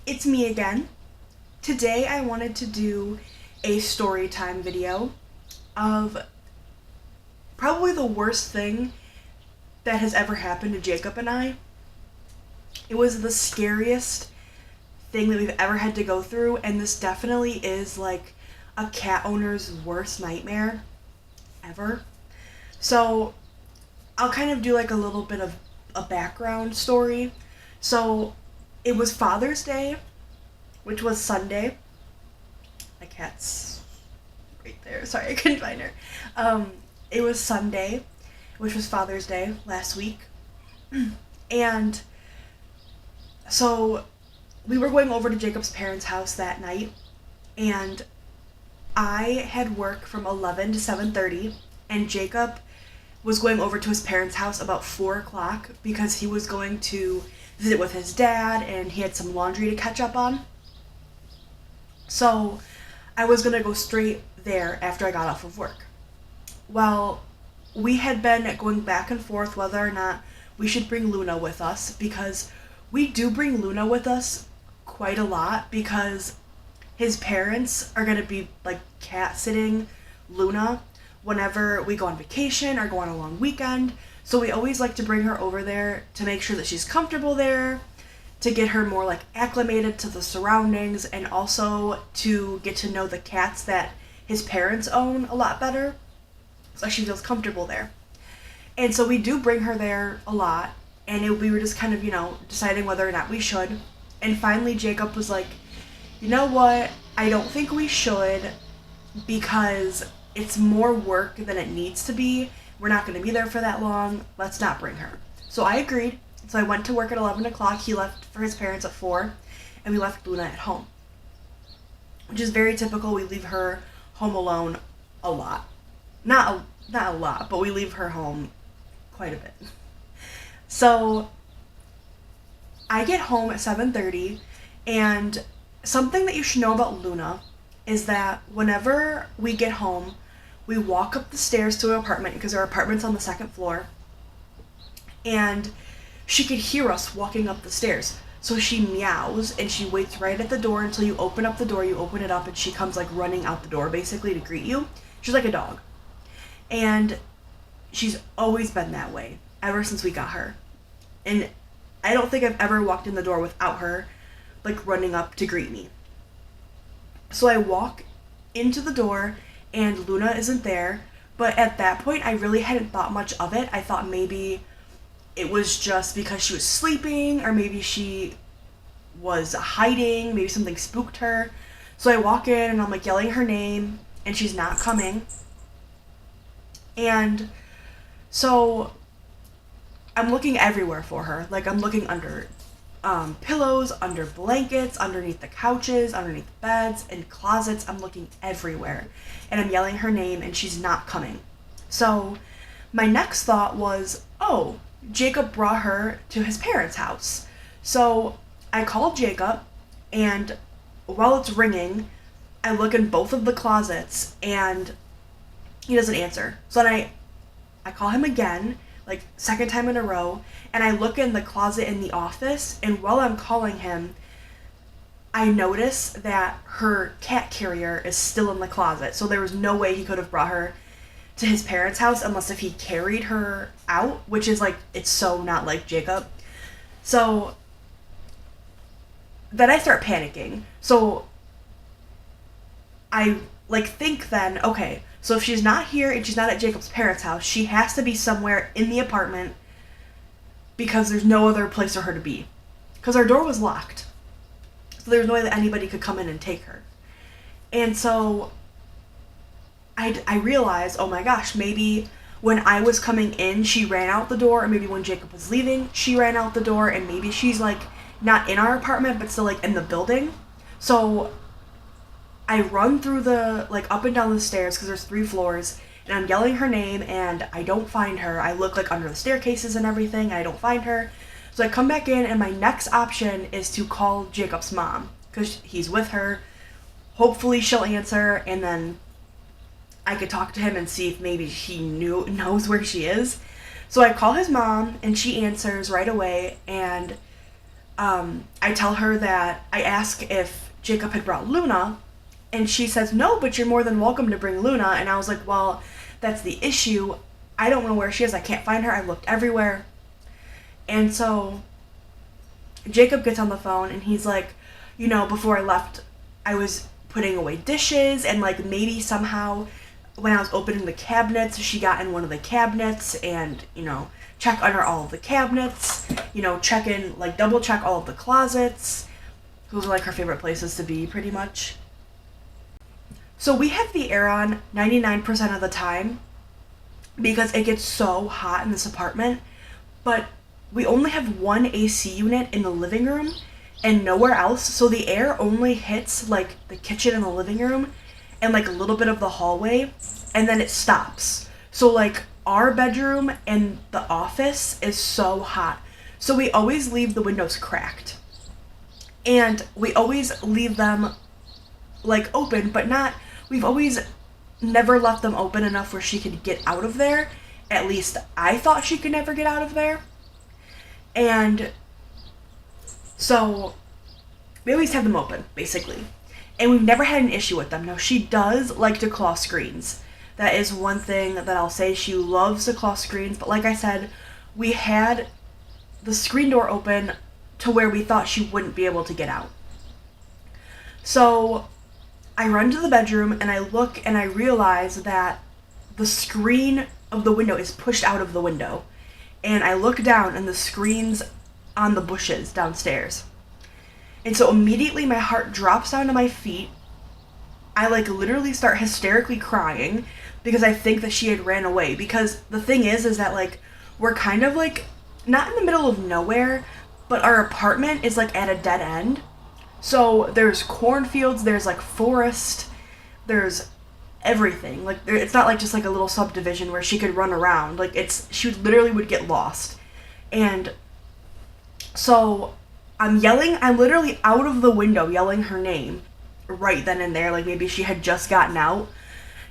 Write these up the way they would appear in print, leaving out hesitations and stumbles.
It's me again. Today I wanted to do a story time video of probably the worst thing that has ever happened to Jacob and I. It was the scariest thing that we've ever had to go through, and this definitely is like a cat owner's worst nightmare ever. So I'll kind of do like a little bit of a background story. So it was Father's Day, which was Sunday. My cat's right there. Sorry, I couldn't find her. It was Sunday, which was Father's Day last week. And so we were going over to Jacob's parents' house that night, and I had work from 11 to 7:30, and Jacob was going over to his parents' house about 4 o'clock because he was going to visit with his dad and he had some laundry to catch up on. So I was going to go straight there after I got off of work. Well, we had been going back and forth whether or not we should bring Luna with us, because we do bring Luna with us quite a lot because his parents are going to be like cat sitting Luna whenever we go on vacation or go on a long weekend. So we always like to bring her over there to make sure that she's comfortable there, to get her more like acclimated to the surroundings, and also to get to know the cats that his parents own a lot better so she feels comfortable there. And so we do bring her there a lot, and we were just kind of, deciding whether or not we should. And finally Jacob was like, you know what, I don't think we should because it's more work than it needs to be. We're not going to be there for that long. Let's not bring her. So I agreed. So I went to work at 11 o'clock. He left for his parents at 4, and we left Luna at home, which is very typical. We leave her home alone a lot. Not a lot, but we leave her home quite a bit. So I get home at 7:30, and something that you should know about Luna is that whenever we get home, we walk up the stairs to her apartment because our apartment's on the second floor, and she could hear us walking up the stairs. So she meows and she waits right at the door until you open up the door, you open it up, and she comes like running out the door basically to greet you. She's like a dog. And she's always been that way ever since we got her. And I don't think I've ever walked in the door without her like running up to greet me. So I walk into the door and Luna isn't there, but at that point I really hadn't thought much of it. I thought maybe it was just because she was sleeping, or maybe she was hiding, maybe something spooked her. So I walk in and I'm like yelling her name and she's not coming. And so I'm looking everywhere for her. Like I'm looking under pillows, under blankets, underneath the couches, underneath the beds, in closets. I'm looking everywhere. And I'm yelling her name and she's not coming. So my next thought was, oh, Jacob brought her to his parents' house. So I called Jacob, and while it's ringing, I look in both of the closets and he doesn't answer. So then I call him again, like second time in a row, and I look in the closet in the office, and while I'm calling him, I notice that her cat carrier is still in the closet. So there was no way he could have brought her to his parents' house unless if he carried her out, which is like, it's so not like Jacob. So then I start panicking. So I like think then, okay, so if she's not here and she's not at Jacob's parents' house, she has to be somewhere in the apartment because there's no other place for her to be. Because our door was locked. So there was no way that anybody could come in and take her. And so I realized, oh my gosh, maybe when I was coming in, she ran out the door, or maybe when Jacob was leaving, she ran out the door, and maybe she's like not in our apartment, but still like in the building. So I run through the, like up and down the stairs, because there's 3 floors, and I'm yelling her name, and I don't find her. I look like under the staircases and everything, and I don't find her. So I come back in, and my next option is to call Jacob's mom, because he's with her. Hopefully she'll answer, and then I could talk to him and see if maybe he knows where she is. So I call his mom, and she answers right away, and I tell her that I ask if Jacob had brought Luna, and she says, no, but you're more than welcome to bring Luna. And I was like, well, that's the issue. I don't know where she is. I can't find her. I've looked everywhere. And so Jacob gets on the phone, and he's like, before I left, I was putting away dishes, and like maybe somehow when I was opening the cabinets, she got in one of the cabinets, and, check under all of the cabinets, check in, like double check all of the closets. Those are like her favorite places to be, pretty much. So we have the air on 99% of the time because it gets so hot in this apartment, but we only have one AC unit in the living room and nowhere else, so the air only hits like the kitchen and the living room and like a little bit of the hallway, and then it stops. So like our bedroom and the office is so hot, so we always leave the windows cracked, and we always leave them like open, but not, we've always never left them open enough where she could get out of there. At least I thought she could never get out of there. And so we always have them open, basically. And we've never had an issue with them. Now, she does like to claw screens. That is one thing that I'll say. She loves to claw screens. But like I said, we had the screen door open to where we thought she wouldn't be able to get out. So I run to the bedroom and I look and I realize that the screen of the window is pushed out of the window. And I look down and the screen's on the bushes downstairs. And so immediately my heart drops down to my feet. I like literally start hysterically crying because I think that she had ran away. Because the thing is that like we're kind of like not in the middle of nowhere, but our apartment is like at a dead end. So there's cornfields, there's like forest, there's everything. Like it's not like just like a little subdivision where she could run around. Like she literally would get lost. And so I'm literally out of the window yelling her name right then and there, like maybe she had just gotten out.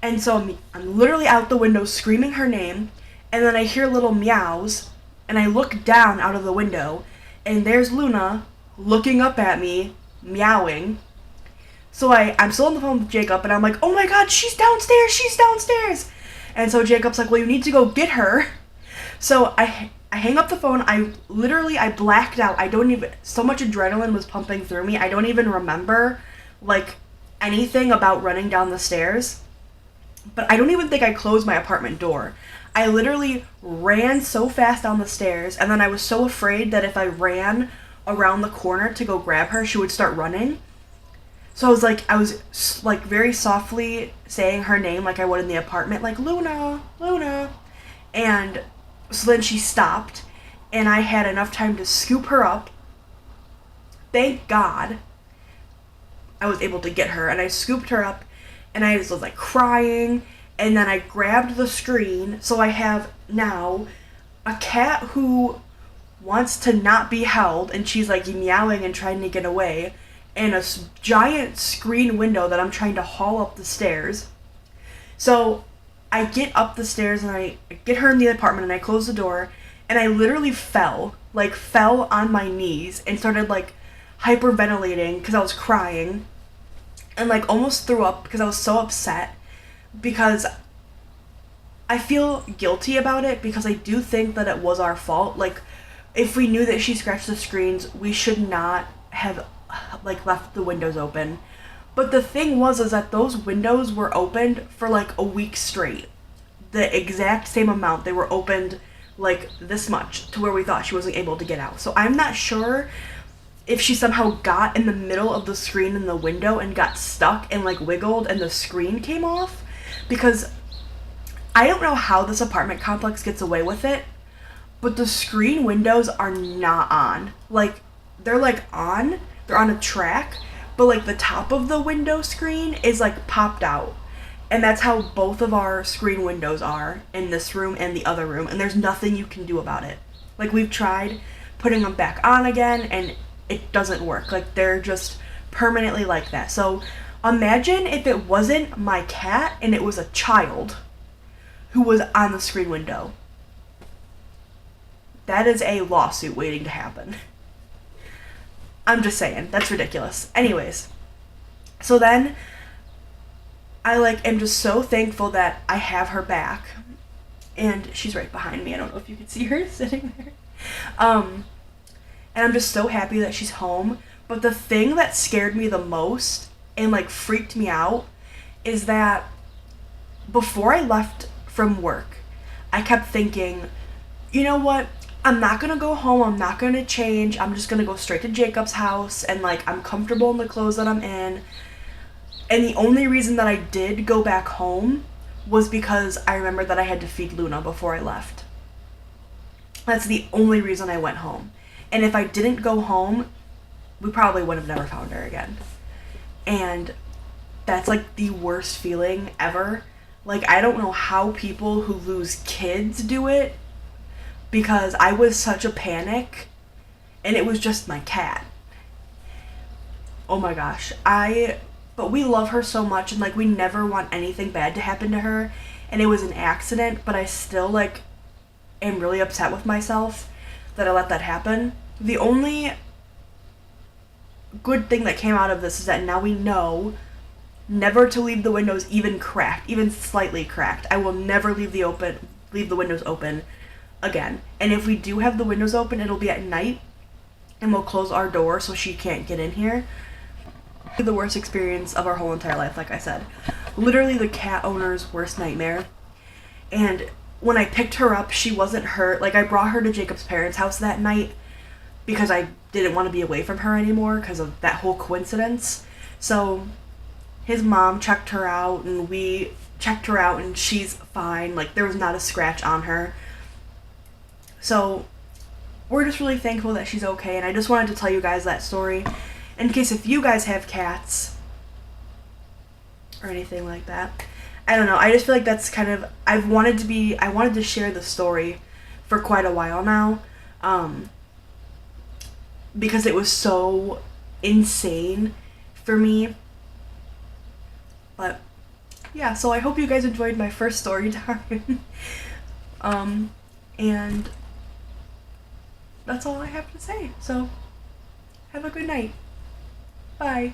And so I'm literally out the window screaming her name, and then I hear little meows, and I look down out of the window, and there's Luna looking up at me, meowing. So I'm still on the phone with Jacob, and I'm like, oh my god, she's downstairs! And so Jacob's like, well, you need to go get her. So I hang up the phone. I blacked out. So much adrenaline was pumping through me. I don't even remember, like, anything about running down the stairs. But I don't even think I closed my apartment door. I literally ran so fast down the stairs, and then I was so afraid that if I ran around the corner to go grab her, she would start running. So I was very softly saying her name like I would in the apartment, like, Luna, Luna. And so then she stopped, and I had enough time to scoop her up. Thank God I was able to get her, and I scooped her up, and I was like crying, and then I grabbed the screen. So I have now a cat who wants to not be held, and she's like meowing and trying to get away, and a giant screen window that I'm trying to haul up the stairs. So I get up the stairs and I get her in the apartment and I close the door, and I literally fell on my knees and started like hyperventilating because I was crying, and like almost threw up because I was so upset, because I feel guilty about it because I do think that it was our fault. Like, if we knew that she scratched the screens, we should not have like left the windows open. But the thing was is that those windows were opened for like a week straight. The exact same amount. They were opened like this much to where we thought she wasn't able to get out. So I'm not sure if she somehow got in the middle of the screen and the window and got stuck and like wiggled and the screen came off, because I don't know how this apartment complex gets away with it, but the screen windows are not on. Like, they're on a track, but like the top of the window screen is like popped out. And that's how both of our screen windows are in this room and the other room, and there's nothing you can do about it. Like, we've tried putting them back on again, and it doesn't work. Like, they're just permanently like that. So imagine if it wasn't my cat and it was a child who was on the screen window. That is a lawsuit waiting to happen. I'm just saying, that's ridiculous. Anyways, so then I like am just so thankful that I have her back, and she's right behind me. I don't know if you can see her sitting there. Um, and I'm just so happy that she's home. But the thing that scared me the most and like freaked me out is that before I left from work, I kept thinking, you know what? I'm not gonna go home. I'm not gonna change. I'm just gonna go straight to Jacob's house and like I'm comfortable in the clothes that I'm in. And the only reason that I did go back home was because I remembered that I had to feed Luna before I left. That's the only reason I went home. And if I didn't go home, we probably would have never found her again. And that's like the worst feeling ever. Like, I don't know how people who lose kids do it, because I was such a panic and it was just my cat. Oh my gosh. But we love her so much, and like we never want anything bad to happen to her, and it was an accident, but I still like am really upset with myself that I let that happen. The only good thing that came out of this is that now we know never to leave the windows even cracked, even slightly cracked. I will never leave the windows open again. And if we do have the windows open, it'll be at night, and we'll close our door so she can't get in here. The worst experience of our whole entire life, like I said. Literally the cat owner's worst nightmare. And when I picked her up, she wasn't hurt. Like, I brought her to Jacob's parents' house that night because I didn't want to be away from her anymore because of that whole coincidence. So his mom checked her out, and we checked her out, and she's fine. Like, there was not a scratch on her. So we're just really thankful that she's okay, and I just wanted to tell you guys that story in case if you guys have cats or anything like that. I don't know, I just feel like that's kind of, I wanted to share the story for quite a while now, because it was so insane for me. But yeah, so I hope you guys enjoyed my first story time. And that's all I have to say. So have a good night. Bye.